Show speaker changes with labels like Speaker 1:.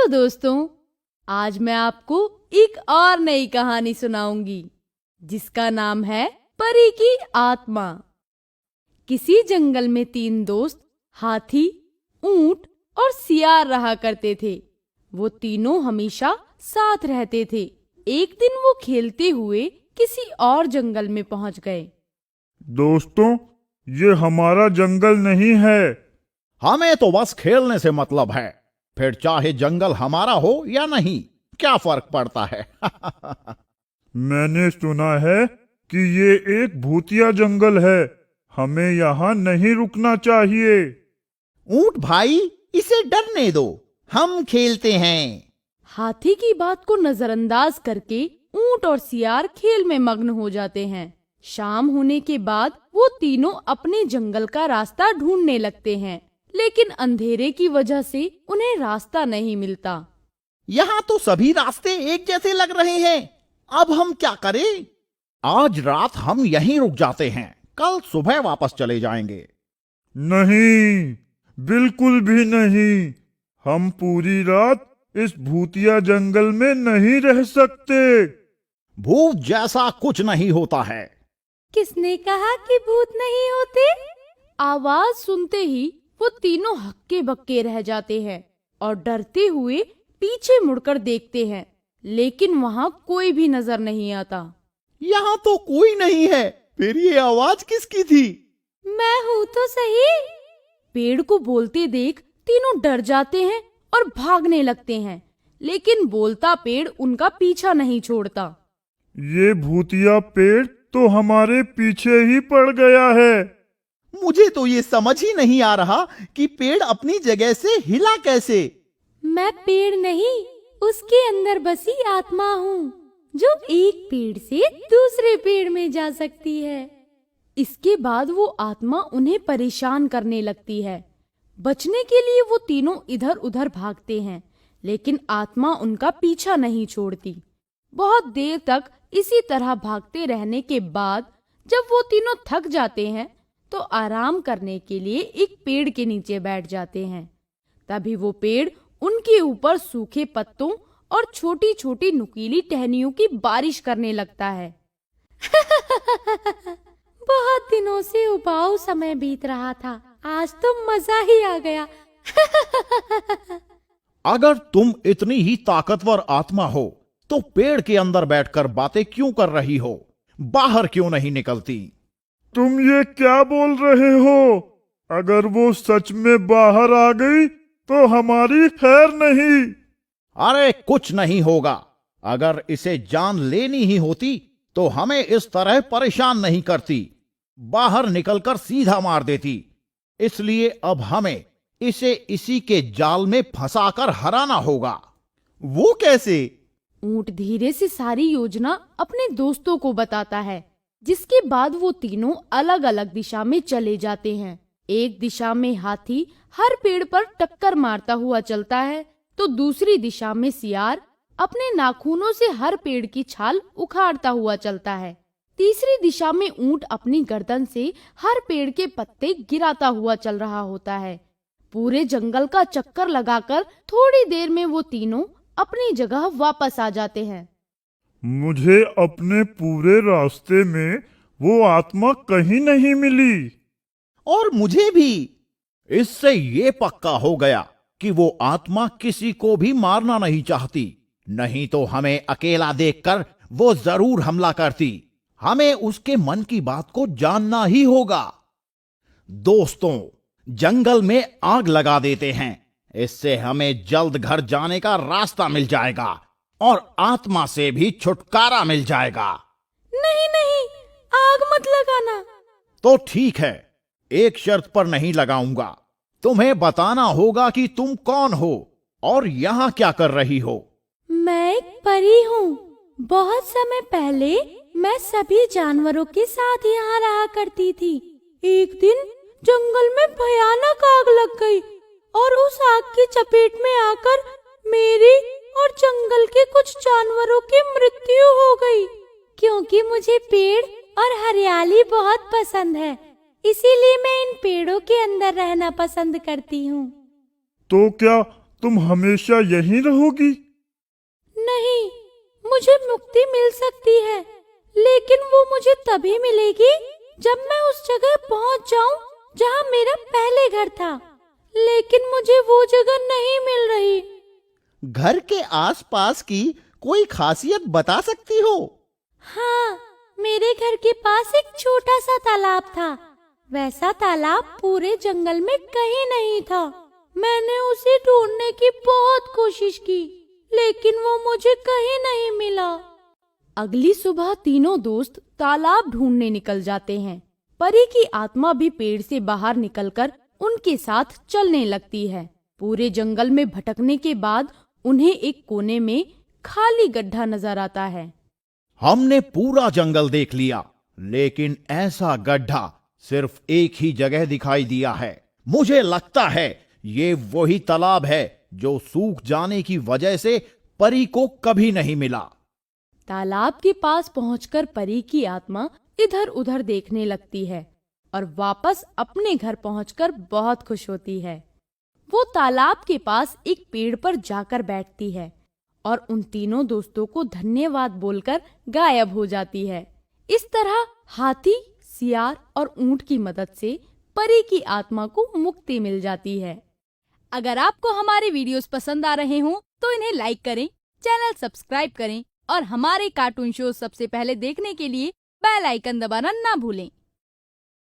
Speaker 1: Hello दोस्तों, आज मैं आपको एक और नई कहानी सुनाऊंगी जिसका नाम है परी की आत्मा। किसी जंगल में 3 दोस्त हाथी, ऊंट और सियार रहा करते थे। वो तीनों हमेशा साथ रहते थे। एक दिन वो खेलते हुए किसी और जंगल में पहुंच गए।
Speaker 2: दोस्तों, ये हमारा जंगल नहीं है।
Speaker 3: हमें तो बस खेलने से मतलब है, फिर चाहे जंगल हमारा हो या नहीं, क्या फर्क पड़ता है।
Speaker 2: मैंने सुना है कि ये एक भूतिया जंगल है, हमें यहाँ नहीं रुकना चाहिए।
Speaker 3: ऊंट भाई, इसे डरने दो, हम खेलते हैं।
Speaker 1: हाथी की बात को नजरअंदाज करके ऊंट और सियार खेल में मग्न हो जाते हैं। शाम होने के बाद वो तीनों अपने जंगल का रास्ता ढूंढने लगते हैं, लेकिन अंधेरे की वजह से उन्हें रास्ता नहीं मिलता।
Speaker 3: यहाँ तो सभी रास्ते एक जैसे लग रहे हैं, अब हम क्या करें? आज रात हम यहीं रुक जाते हैं, कल सुबह वापस चले जाएंगे।
Speaker 2: नहीं, बिल्कुल भी नहीं। हम पूरी रात इस भूतिया जंगल में नहीं रह सकते।
Speaker 3: भूत जैसा कुछ नहीं होता है।
Speaker 1: किसने कहा कि भूत नहीं होते? आवाज सुनते ही वो तीनों हक्के बक्के रह जाते हैं और डरते हुए पीछे मुड़कर देखते हैं, लेकिन वहाँ कोई भी नजर नहीं आता।
Speaker 3: यहाँ तो कोई नहीं है, फिर ये आवाज किसकी थी?
Speaker 1: मैं हूँ तो सही। पेड़ को बोलते देख तीनों डर जाते हैं और भागने लगते हैं, लेकिन बोलता पेड़ उनका पीछा नहीं छोड़ता।
Speaker 2: ये भूतिया पेड़ तो हमारे पीछे ही पड़ गया है।
Speaker 3: मुझे तो ये समझ ही नहीं आ रहा कि पेड़ अपनी जगह से हिला कैसे।
Speaker 1: मैं पेड़ नहीं, उसके अंदर बसी आत्मा हूँ जो एक पेड़ से दूसरे पेड़ में जा सकती है। इसके बाद वो आत्मा उन्हें परेशान करने लगती है। बचने के लिए वो तीनों इधर उधर भागते हैं, लेकिन आत्मा उनका पीछा नहीं छोड़ती। बहुत देर तक इसी तरह भागते रहने के बाद जब वो तीनों थक जाते हैं तो आराम करने के लिए एक पेड़ के नीचे बैठ जाते हैं। तभी वो पेड़ उनके ऊपर सूखे पत्तों और छोटी छोटी नुकीली टहनियों की बारिश करने लगता है। बहुत दिनों से उबाऊ समय बीत रहा था, आज तो मजा ही आ गया।
Speaker 3: अगर तुम इतनी ही ताकतवर आत्मा हो तो पेड़ के अंदर बैठकर बातें क्यों कर रही हो? बाहर क्यों नहीं निकलती?
Speaker 2: तुम ये क्या बोल रहे हो? अगर वो सच में बाहर आ गई तो हमारी खैर नहीं।
Speaker 3: अरे कुछ नहीं होगा। अगर इसे जान लेनी ही होती तो हमें इस तरह परेशान नहीं करती, बाहर निकलकर सीधा मार देती। इसलिए अब हमें इसे इसी के जाल में फंसाकर हराना होगा। वो कैसे?
Speaker 1: ऊंट धीरे से सारी योजना अपने दोस्तों को बताता है, जिसके बाद वो तीनों अलग अलग दिशा में चले जाते हैं। एक दिशा में हाथी हर पेड़ पर टक्कर मारता हुआ चलता है, तो दूसरी दिशा में सियार अपने नाखूनों से हर पेड़ की छाल उखाड़ता हुआ चलता है। तीसरी दिशा में ऊंट अपनी गर्दन से हर पेड़ के पत्ते गिराता हुआ चल रहा होता है। पूरे जंगल का चक्कर लगाकर थोड़ी देर में वो तीनों अपनी जगह वापस आ जाते हैं।
Speaker 2: मुझे अपने पूरे रास्ते में वो आत्मा कहीं नहीं मिली।
Speaker 3: और मुझे भी। इससे ये पक्का हो गया कि वो आत्मा किसी को भी मारना नहीं चाहती, नहीं तो हमें अकेला देखकर वो जरूर हमला करती। हमें उसके मन की बात को जानना ही होगा। दोस्तों, जंगल में आग लगा देते हैं, इससे हमें जल्द घर जाने का रास्ता मिल जाएगा और आत्मा से भी छुटकारा मिल जाएगा।
Speaker 1: नहीं नहीं, आग मत लगाना।
Speaker 3: तो ठीक है, एक शर्त पर नहीं लगाऊंगा। तुम्हें बताना होगा कि तुम कौन हो और यहाँ क्या कर रही हो।
Speaker 1: मैं एक परी हूँ। बहुत समय पहले मैं सभी जानवरों के साथ यहाँ रहा करती थी। एक दिन जंगल में भयानक आग लग गई और उस आग की चपेट में आकर मेरी और जंगल के कुछ जानवरों की मृत्यु हो गई। क्योंकि मुझे पेड़ और हरियाली बहुत पसंद है, इसीलिए मैं इन पेड़ों के अंदर रहना पसंद करती हूँ।
Speaker 2: तो क्या तुम हमेशा यहीं रहोगी?
Speaker 1: नहीं, मुझे मुक्ति मिल सकती है, लेकिन वो मुझे तभी मिलेगी जब मैं उस जगह पहुंच जाऊं जहां मेरा पहले घर था। लेकिन मुझे वो जगह नहीं मिल रही।
Speaker 3: घर के आसपास की कोई खासियत बता सकती हो?
Speaker 1: हाँ, मेरे घर के पास एक छोटा सा तालाब था। वैसा तालाब पूरे जंगल में कहीं नहीं था। मैंने उसे ढूंढने की बहुत कोशिश की, लेकिन वो मुझे कहीं नहीं मिला। अगली सुबह तीनों दोस्त तालाब ढूंढने निकल जाते हैं। परी की आत्मा भी पेड़ से बाहर निकलकर उनके साथ चलने लगती है। पूरे जंगल में भटकने के बाद उन्हें एक कोने में खाली गड्ढा नजर आता है।
Speaker 3: हमने पूरा जंगल देख लिया, लेकिन ऐसा गड्ढा सिर्फ एक ही जगह दिखाई दिया है। मुझे लगता है ये वही तालाब है जो सूख जाने की वजह से परी को कभी नहीं मिला।
Speaker 1: तालाब के पास पहुंचकर परी की आत्मा इधर उधर देखने लगती है और वापस अपने घर पहुंचकर बहुत खुश होती है। वो तालाब के पास एक पेड़ पर जाकर बैठती है और उन तीनों दोस्तों को धन्यवाद बोलकर गायब हो जाती है। इस तरह हाथी, सियार और ऊंट की मदद से परी की आत्मा को मुक्ति मिल जाती है। अगर आपको हमारे वीडियोस पसंद आ रहे हों तो इन्हें लाइक करें, चैनल सब्सक्राइब करें और हमारे कार्टून शो सबसे पहले देखने के लिए बेल आइकन दबाना ना भूलें।